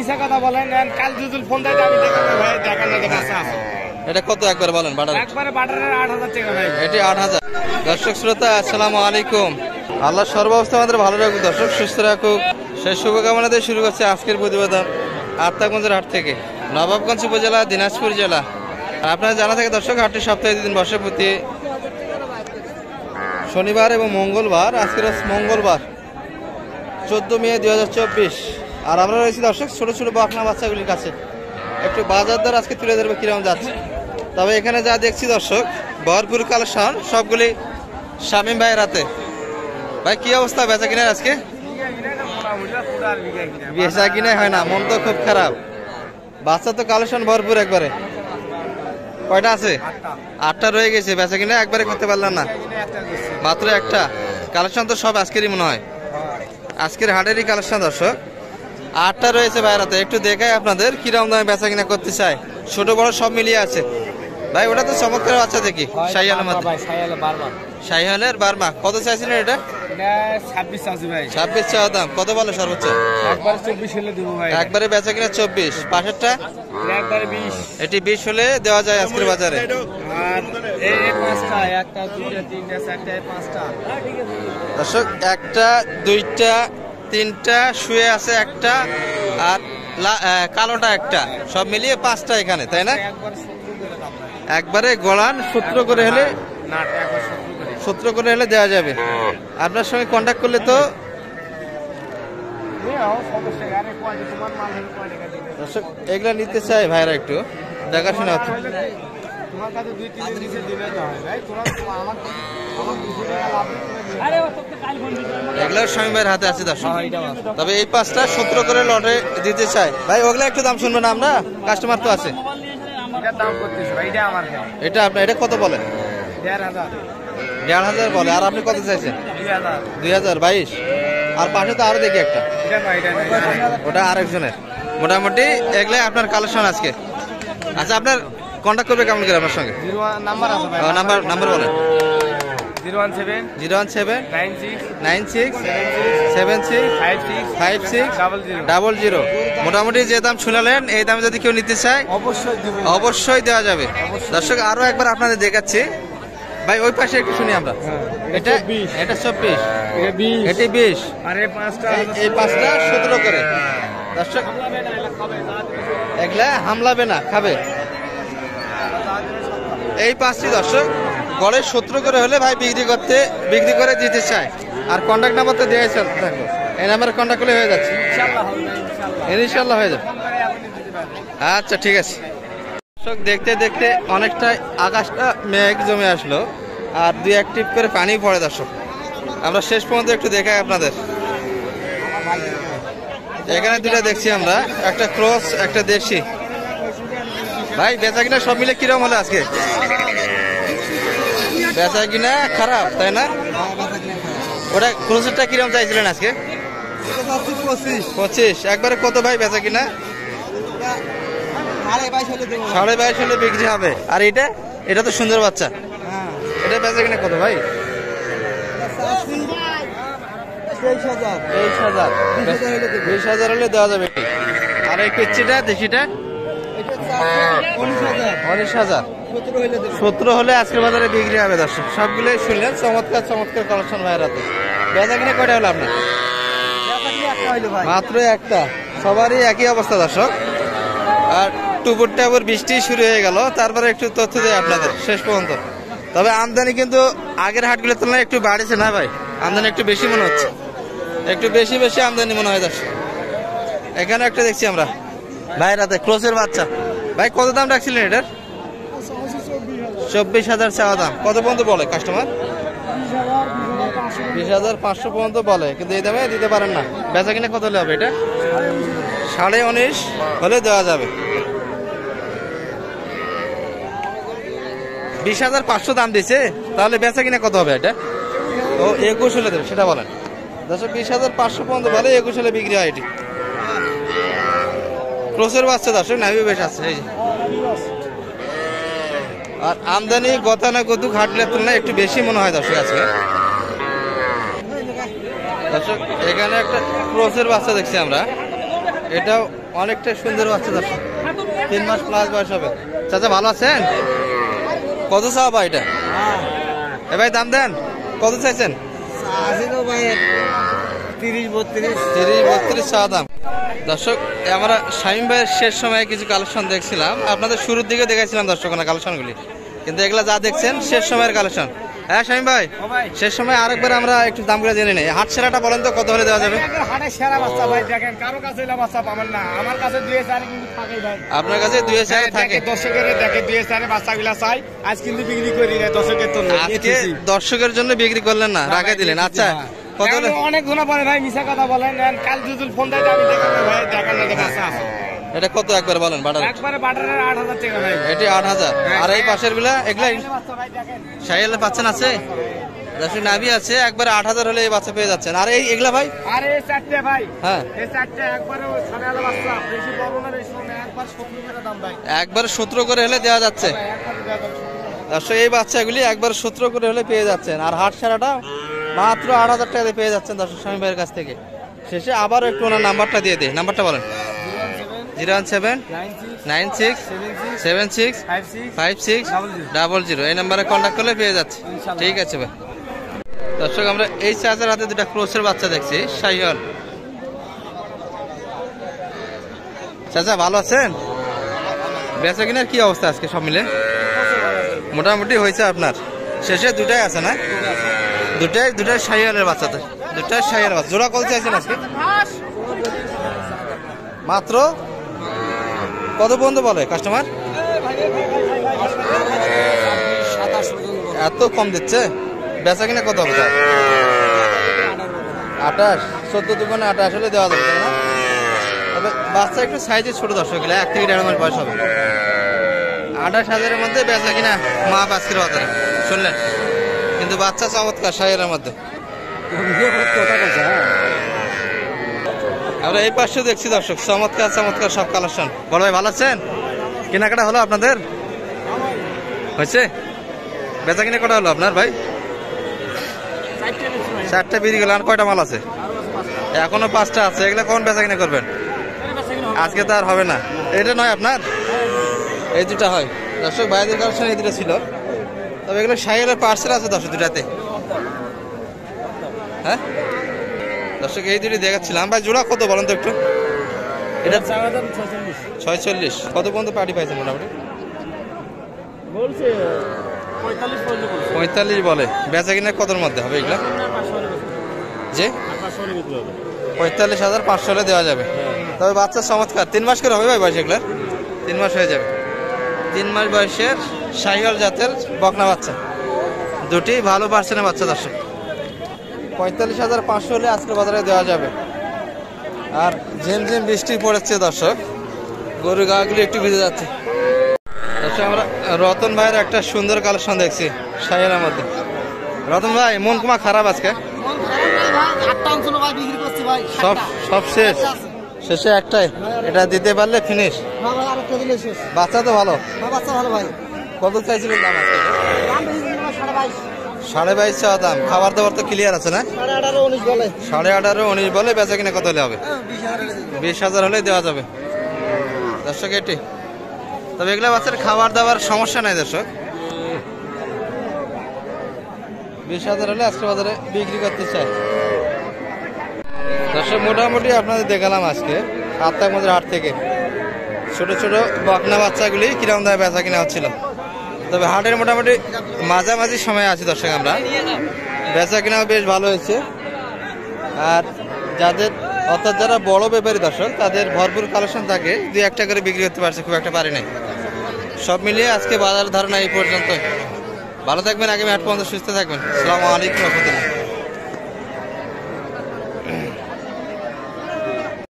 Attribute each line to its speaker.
Speaker 1: মিছা কথা বলেন, কাল যদি ফোন দেয় আমি দেখাবো ভাই, দেখান না বাচ্চা আছে।
Speaker 2: এটা কত একবার বলেন? বাটার
Speaker 1: একবারে বাটারের 8000 টাকা ভাই।
Speaker 2: এটি 8000। দর্শক শ্রোতা আসসালামু আলাইকুম। আল্লাহ সর্বাবস্থা আমাদের ভালো রাখুক, দর্শক সুস্থ রাখুক, সেই শুভকামনা দিয়ে শুরু করছে আজকের প্রতিবেদন আত্মাগঞ্জের হাট থেকে, নবাবগঞ্জ উপজেলা, দিনাজপুর জেলা। আপনারা জানা থাকে দর্শক, হাটটি সপ্তাহে 2 দিন বসে, প্রতি শনিবার এবং মঙ্গলবার। আজকের মঙ্গলবার 14 মে 2024। আর আমরা রয়েছি দর্শক ছোট ছোট বকনা বাচ্চাগুলির কাছে। একটু বাজার দর আজকে তুলে ধরবো কিরকম যাচ্ছে। তবে এখানে যা দেখছি দর্শক, ভরপুর কালেকশন, সবগুলি শামীম ভাইয়ের হাতে। ভাই কি অবস্থা বেচা কিনার আজকে? বেচা কিনে হয় না, মন তো খুব খারাপ। বাচ্চা তো কালেকশন ভরপুর একবারে। কয়টা আছে? 8টা রয়ে গেছে। বেচা কিনে একবারে করতে পারলাম না, মাত্র একটা। কালেকশন তো সব আজকেরই মনে হয়, আজকের হাটেরই কালেকশন দর্শক। 8টা রয়েছে ভাইয়ের হাতে। একটু দেখাই আপনাদের কিরকম দামে বেচা কিনা করতে চাই। ছোট বড় সব মিলিয়ে আছে ভাই। ওটা তো চমৎকার বাচ্চা দেখি, শাহিওয়ালের মধ্যে। শাহিওয়ালের বার্মা। কত চাইছিলেন এটা?
Speaker 1: 26 আছে ভাই।
Speaker 2: 26 চাওয়া দাম। কত বলে সর্বোচ্চ?
Speaker 1: একবারে 24 হলে দেব ভাই।
Speaker 2: একবারে বেচা কিনা 24। পাশেরটা
Speaker 1: একবারে 20।
Speaker 2: এটি 20 হলে দেওয়া যায় আজকের বাজারে।
Speaker 1: আর এই 5টা, 1টা 2টা 3টা 4টা 5টা
Speaker 2: দর্শক, 1টা 2টা 3টা শুয়ে আছে একটা, আর কালোটা একটা, সব মিলিয়ে 5টা এখানে, তাই না? একবারে গলান 17 করে হলে, 17 করে হলে দেওয়া যাবে। আপনার সঙ্গে কন্ট্যাক্ট করলে তো দর্শক এগুলা নিতে চাই ভাইরা, একটু দেখাশোনা হচ্ছে। এগুলো স্বামী ভাইয়ের হাতে আছে দর্শক। তবে এই 5টা 17 করে লটে দিতে চাই ভাই। ওগুলা একটু দাম শুনবেন, আমরা কাস্টমার তো আছে। এটা আপনার এটা কত বলেন? 1500 বলে। আর আপনি কত চাইছেন? 2022। আর পাশে তো আরো দেখি একটা, ওটা আরেকজনের। মোটামুটি এগুলাই আপনার কালেকশন আজকে। আচ্ছা, আপনার কন্ট্যাক্ট করবে কেমন করে আপনার সঙ্গে? নাম্বার বলেন। 017 96 76 56 00। মোটামুটি যে দাম শুনালেন, এই দামে যদি কেউ নিতে চায় অবশ্যই দেওয়া যাবে দর্শক। আরো একবার আপনাদের দেখাচ্ছি ভাই, ওই পাশে একটু শুনি আমরা। এটা 24, এটি 20, এই 5টা 17 করে দর্শক। এগুলা হামলাবে না, খাবে। এই 5টি দর্শক গড়ে 17 করে হলে ভাই বিক্রি করে দিতে চায়। আর কন্ট্যাক্ট নাম্বার তো দিয়েছেন, দেখো এই নাম্বারে কন্ট্যাক্ট করলে হয়ে যাচ্ছে, ইনশাল্লাহ হয়ে যাবে। আচ্ছা ঠিক আছে দর্শক, দেখতে দেখতে অনেকটাই আকাশটা মেঘ জমে আসলো, আর 2-1 টিপ করে পানি পড়ে দর্শক। আমরা শেষ পর্যন্ত একটু দেখাই আপনাদের। এখানে 2টা দেখছি আমরা, একটা ক্রস একটা দেশি। ভাই বেচা কিনা সব মিলে কিরকম হলো আজকে? বেচা কিনা খারাপ, তাই না? ওটা ক্রসেরটা কিরকম চাইছিলেন আজকে? 25। একবারে কত ভাই বেচা কিনা? 22.5 হলে বিক্রি হবে। আর এটা তো সুন্দর বাচ্চা, এটা বেচা কিনা কত ভাই? 23,000 হলে দেওয়া যাবে। আর এই পিচ্ছিটা দেশিটা 19,000। 17 হলে আজকের বাজারে বিক্রি হবে দর্শক। সবগুলোই শুনলেন, চমৎকার কালেকশন ভাইয়ের হাতে। বেচা কিনা কয়টা হলো আপনার? মাত্র একটা। সবারই একই অবস্থা দর্শক। আর টুপুর টাপুর বৃষ্টি শুরু হয়ে গেল, তারপরে একটু তথ্য দেয় আপনাদের শেষ পর্যন্ত। তবে আমদানি কিন্তু আগের হাটগুলোর তুলনায় একটু বাড়ছে না ভাই? আমদানি একটু বেশি মনে হচ্ছে, একটু বেশি আমদানি মনে হয় দর্শক। এখানে একটা দেখছি আমরা ভাইয়ের হাতে ক্রসের বাচ্চা। ভাই কত দাম রাখছিলেন এটার? 24,000 চাওয়া দাম। কত পর্যন্ত বলে কাস্টমার? 20,500 পর্যন্ত বলে, কিন্তু এই দামে দিতে পারেন না। বেচা কিনা কত হলে হবে এটা? 19.5 হলে দেওয়া যাবে। 20,500 দাম দিছে, তাহলে বেচা কিনা কত হবে এটা? ও 21 হলে দেবে, সেটা বলেন। 20,500 পর্যন্ত বলে, 21 হলে বিক্রি হয় এটি। ক্রসের বাচ্চা দর্শক, নাভি বেশ আছে এই যে। আর আমদানি গতানুগতিক হাটগুলোর তুলনায় একটু বেশি মনে হয় দর্শক আজকে। দর্শক এখানে একটা ক্রসের বাচ্চা দেখছি আমরা, এটাও অনেকটা সুন্দর বাচ্চা দর্শক, 3 মাস প্লাস বয়স হবে। চাচা ভালো আছেন? কত চাওয়া ভাই এটা? এ ভাই দাম দেন, কত চাইছেন? 30-32 চাওয়া দাম। দর্শক আমরা শামীম ভাইয়ের শেষ সময়ে কিছু কালেকশন দেখছিলাম, আপনাদের শুরুর দিকে দেখাইছিলাম দর্শক না কালেকশনগুলি, কিন্তু এগুলা যা দেখছেন শেষ সময়ের কালেকশন। হ্যাঁ শামীম ভাই, শেষ সময় আরেকবার আমরা একটু দামগুলো জেনে নেই। হাট সেরাটা বলেন তো, কত হলে দেওয়া যাবে? আপনার কাছে 2-4 থাকে, আজকে দর্শকের জন্য বিক্রি করলেন না, রাখে দিলেন। আচ্ছা কত হলে?
Speaker 1: অনেক গুণা বলে ভাই, মিশা কথা বলেন, কাল যদি ফোন দেয় আমি দেখাবো ভাই, দেখান না বাচ্চা আছে।
Speaker 2: এটা কত একবার বলেন? বাটার
Speaker 1: একবারে বাটারের 8,000 টাকা ভাই।
Speaker 2: এটি 8,000। আর এই পাশের গুলা এগুলা শাহিয়ালে পাচ্ছেন আছে, দর্শক নাভি আছে, একবারে 8,000 হলে এই বাচ্চা পেয়ে যাচ্ছেন। আর এই এগুলা ভাই?
Speaker 1: আরে এই চারটে ভাই,
Speaker 2: হ্যাঁ
Speaker 1: এই চারটে একবারে ছাড়ালে বাচ্চা, বেশি বড় না বেশি না, একবার 17 টাকা দাম ভাই।
Speaker 2: একবারে 17 করে হলে দেওয়া যাচ্ছে
Speaker 1: একবারে দেওয়া যাচ্ছে।
Speaker 2: দর্শক এই বাচ্চাগুলি একবার 17 করে হলে পেয়ে যাচ্ছেন। আর হাট সারাটা মাত্র 8,000 টাকা দিয়ে পেয়ে যাচ্ছেন দর্শক শামীম ভাইয়ের কাছ থেকে। শেষে আবারও একটু ওনার নাম্বারটা দিয়ে দিই, নাম্বারটা বলেন। 01796765600। এই নাম্বারে কন্ট্যাক্ট করলে পেয়ে যাচ্ছে। ঠিক আছে ভাই। দর্শক আমরা এই চাচার হাতে দুটা ক্রোসের বাচ্চা দেখছি, শাহিওয়াল। চাচা ভালো আছেন? বেচা কিনার কি অবস্থা আজকে সব মিলে? মোটামুটি হয়েছে আপনার? শেষে দুটাই আছে না? দুটাই শাহিওয়ালের বাচ্চা, তো দুটাই শাহিওয়ালের বাচ্চা। জোড়া কত চাইছেন আজকে? মাত্র কত পর্যন্ত বলে কাস্টমার? এত কম দিচ্ছে? বেচা কিনা কত হবে? 28, 14 দোকানে 28 হলে দেওয়া যাবে না? তবে বাচ্চা একটু সাইজে ছোট দর্শক, 1 থেকে 1.5 মাস বয়স হবে। 28,000-এর মধ্যে বেচা কিনা মাপ আজকের বাজারে শুনলেন, কিন্তু বাচ্চা চমৎকার শাহিওয়ালের মধ্যে। আমরা এই পাশে দেখছি দর্শক, চমৎকার চমৎকার সব কালেকশন। বড় ভাই ভালো আছেন? কেনাকাটা হলো আপনাদের? হয়েছে? বেচা কিনা কটা হলো আপনার ভাই? 4টে বেরিয়ে গেল। আর কয়টা মাল আছে? এখনো 5টা আছে। এগুলো কখন বেচা কিনা করবেন? আজকে তো আর হবে না। এটা নয় আপনার? এই দুটা হয় দর্শক, ভাইদের কালেকশন এই দুটো ছিল। তবে এগুলো শাহিওয়ালের পার্সেল আছে দর্শক দুটাতে। হ্যাঁ দর্শক এই দুটি দেখাচ্ছিলাম। ভাই জোড়া কত বলেন তো একটু? এটা 46। কত পর্যন্ত পার্টি পাইছেন মোটামুটি? 45 বলে। বেচা কিনা কতর মধ্যে হবে এগুলা? যে 45,500 হলে দেওয়া যাবে। তবে বাচ্চা চমৎকার। 3 মাস করে হবে ভাই বয়স এগুলার? 3 মাস হয়ে যাবে। 3 মাস বয়সের শাহিওয়াল জাতের বকনা বাচ্চা, দুটি ভালো পার্সেন্টের বাচ্চা দর্শক। 45,500 হলে আজকে বাজারে দেওয়া যাবে। আর ঝিমঝিম বৃষ্টি পড়েছে দর্শক, গরুর গাগুলি একটু ভিজে যাচ্ছে দর্শক। আমরা রতন ভাইয়ের একটা সুন্দর কালেকশন দেখছি শাহিওয়ালের মধ্যে। রতন ভাই মন কুমা খারাপ আজকে? সব শেষ, শেষে একটাই, এটা দিতে পারলে ফিনিশ। বাচ্চা তো ভালো? কত চাইছিলেন দাম আজকে? 22.5 চাওয়া দাম। খাবার দাবার তো ক্লিয়ার আছে না? 18-19 বলে। বেচা কিনা কত হলে হবে? 20,000 হলে দেওয়া যাবে দর্শক এটি। তবে এগুলো বাচ্চার খাবার দাবার সমস্যা নাই দর্শক। 20,000 হলে আজকে বাজারে বিক্রি করতে চাই দর্শক। মোটামুটি আপনাদের দেখালাম আজকে আত্মাগঞ্জের হাট থেকে ছোট ছোট বকনা বাচ্চাগুলি কিরকম দামে বেচা কিনা হচ্ছিল। তবে হাটের মোটামুটি মাঝামাঝি সময় আছি দর্শক আমরা। বেচা কিনাও বেশ ভালো হয়েছে। আর যাদের অর্থাৎ যারা বড় ব্যাপারী দর্শক, তাদের ভরপুর কালেকশন থাকে, 2-1টা করে বিক্রি করতে পারছে, খুব একটা পারি নাই। সব মিলিয়ে আজকে বাজার ধারণা এই পর্যন্ত। ভালো থাকবেন, আগামী হাট পর্যন্ত সুস্থ থাকবেন। আসসালামু আলাইকুম ওয়া রাহমাতুল্লাহ।